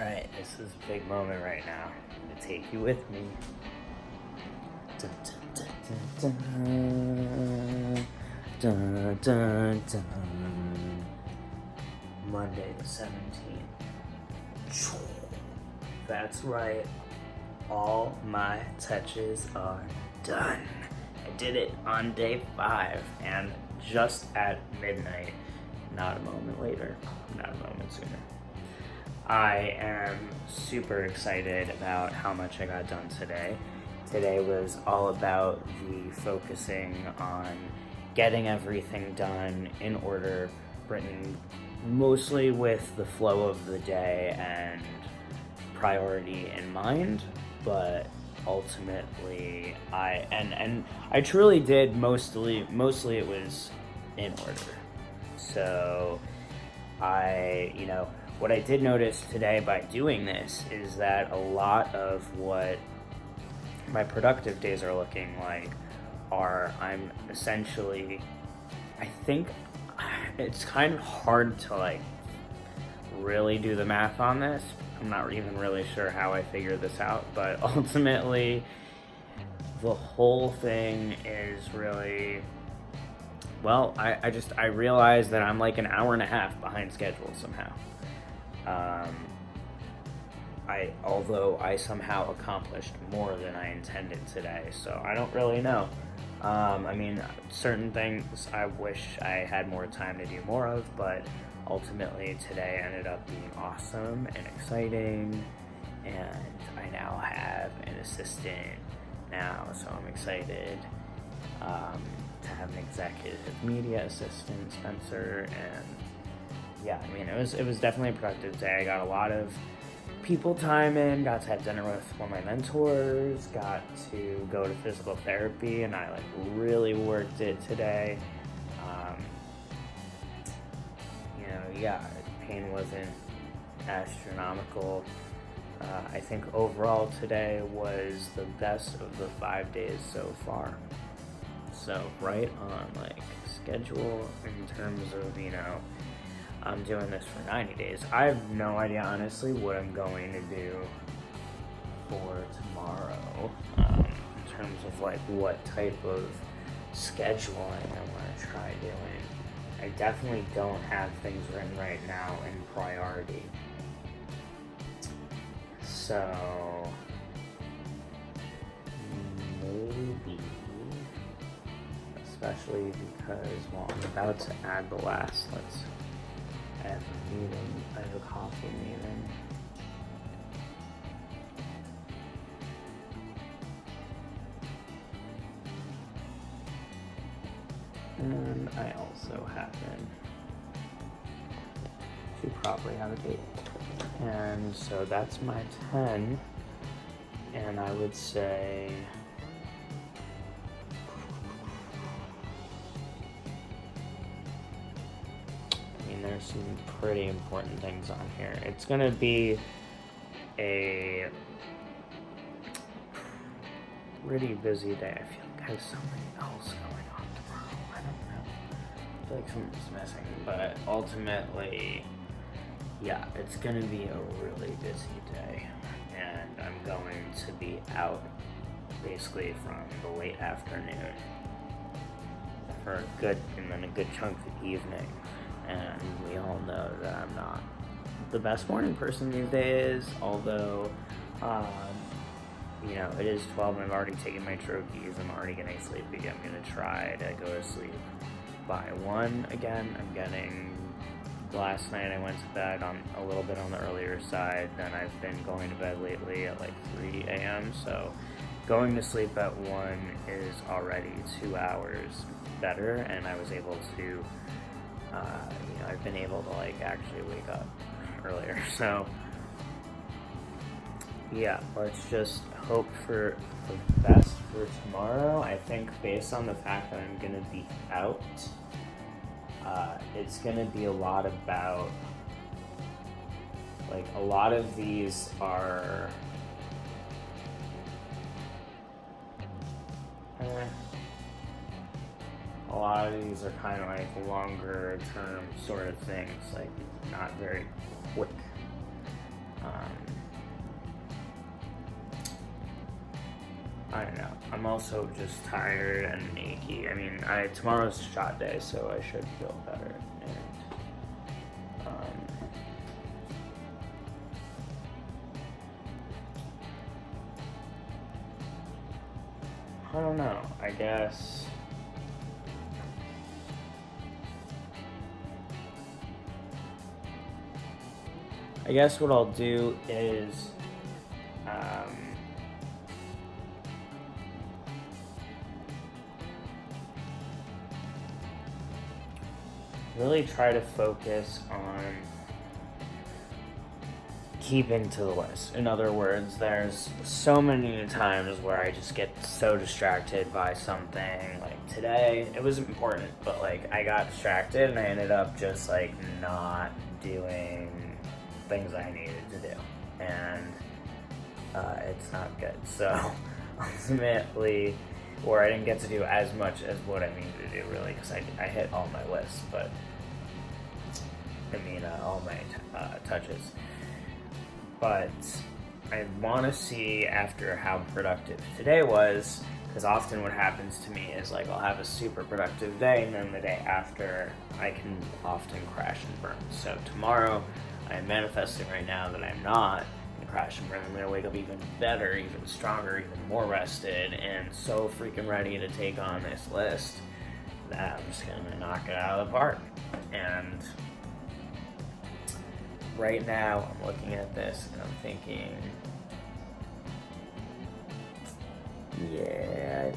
Alright, this is a big moment right now. I'm gonna take you with me. Dun, dun, dun, dun, dun, dun, dun. Monday the 17th. That's right. All my touches are done. I did it on day 5 and just at midnight. Not a moment later, not a moment sooner. I am super excited about how much I got done today. Today was all about the focusing on getting everything done in order, written mostly with the flow of the day and priority in mind, but ultimately I truly did mostly it was in order. So what I did notice today by doing this is that a lot of what my productive days are looking like I'm essentially, I think it's kind of hard to really do the math on this. I'm not even really sure how I figured this out, but ultimately the whole thing is really, well, I realized that I'm like an hour and a half behind schedule somehow. Although I somehow accomplished more than I intended today, so I don't really know. Certain things I wish I had more time to do more of, but ultimately today ended up being awesome and exciting, and I now have an assistant now, so I'm excited to have an executive media assistant, Spencer, and yeah, it was definitely a productive day. I got a lot of people time in, got to have dinner with one of my mentors, got to go to physical therapy, and I really worked it today. Pain wasn't astronomical. I think overall today was the best of the 5 days so far. So right on schedule in terms of, I'm doing this for 90 days. I have no idea, honestly, what I'm going to do for tomorrow in terms of what type of scheduling I want to try doing. I definitely don't have things written right now in priority. So maybe, especially because, I'm about to add the last, I have a meeting, I have a coffee meeting. And I also happen to probably have a date. And so that's my 10. And I would say there's some pretty important things on here. It's gonna be a pretty busy day. I feel like I have something else going on tomorrow. I don't know. I feel like something's missing. But ultimately, yeah, it's gonna be a really busy day. And I'm going to be out basically from the late afternoon for a good chunk of the evening. And we all know that I'm not the best morning person these days, although, it is 12 and I've already taken my troches. I'm already getting sleepy. I'm going to try to go to sleep by 1 again. Last night I went to bed on a little bit on the earlier side than I've been going to bed lately at 3 a.m. So going to sleep at 1 is already 2 hours better, and I was able to I've been able to actually wake up earlier. So yeah, let's just hope for the best for tomorrow. I think based on the fact that I'm gonna be out, it's gonna be a lot about a lot of these are a lot of these are kind of longer term sort of things, not very quick. I don't know. I'm also just tired and achy. I mean, tomorrow's shot day, so I should feel better. And I don't know. I guess what I'll do is really try to focus on keeping to the list. In other words, there's so many times where I just get so distracted by something. Like today, it was important, but like I got distracted and I ended up just like not doing things I needed to do, and it's not good. So ultimately, or I didn't get to do as much as what I needed to do, really, because I hit all my lists, but all my touches. But I want to see after how productive today was, because often what happens to me is like I'll have a super productive day, and then the day after I can often crash and burn. So tomorrow, I'm manifesting right now that I'm not going to crash and burn. I'm going to wake up even better, even stronger, even more rested, and so freaking ready to take on this list that I'm just going to knock it out of the park. And right now, I'm looking at this and I'm thinking, yeah, I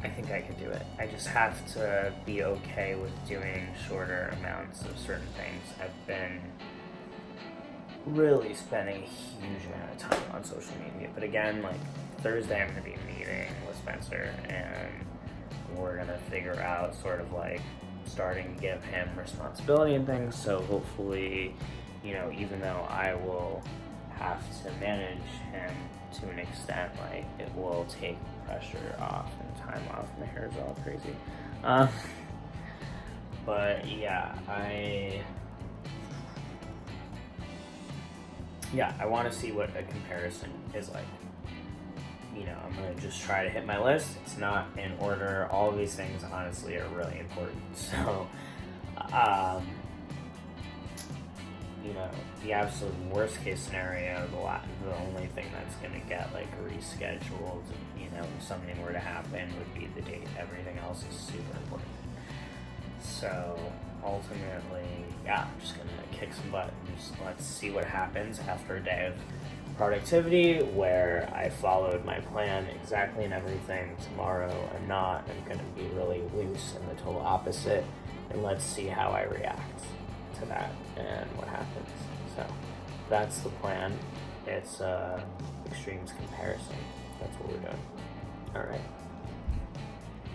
think I could do it. I just have to be okay with doing shorter amounts of certain things. I've been really spending a huge amount of time on social media. But again, like Thursday I'm going to be meeting with Spencer and we're going to figure out sort of like starting to give him responsibility and things. So hopefully, even though I will have to manage him to an extent, like it will take pressure off and time off. My hair's all crazy. But yeah, I want to see what a comparison is like. I'm going to just try to hit my list. It's not in order. All of these things, honestly, are really important. So, the absolute worst case scenario, the only thing that's going to get like rescheduled, if something were to happen, would be the date. Everything else is super important. So ultimately, I'm just going to kick some butt and just let's see what happens after a day of productivity where I followed my plan exactly and everything. Tomorrow I'm not. I'm going to be really loose and the total opposite, and let's see how I react to that and what happens. So that's the plan. It's extremes comparison. That's what we're doing. All right.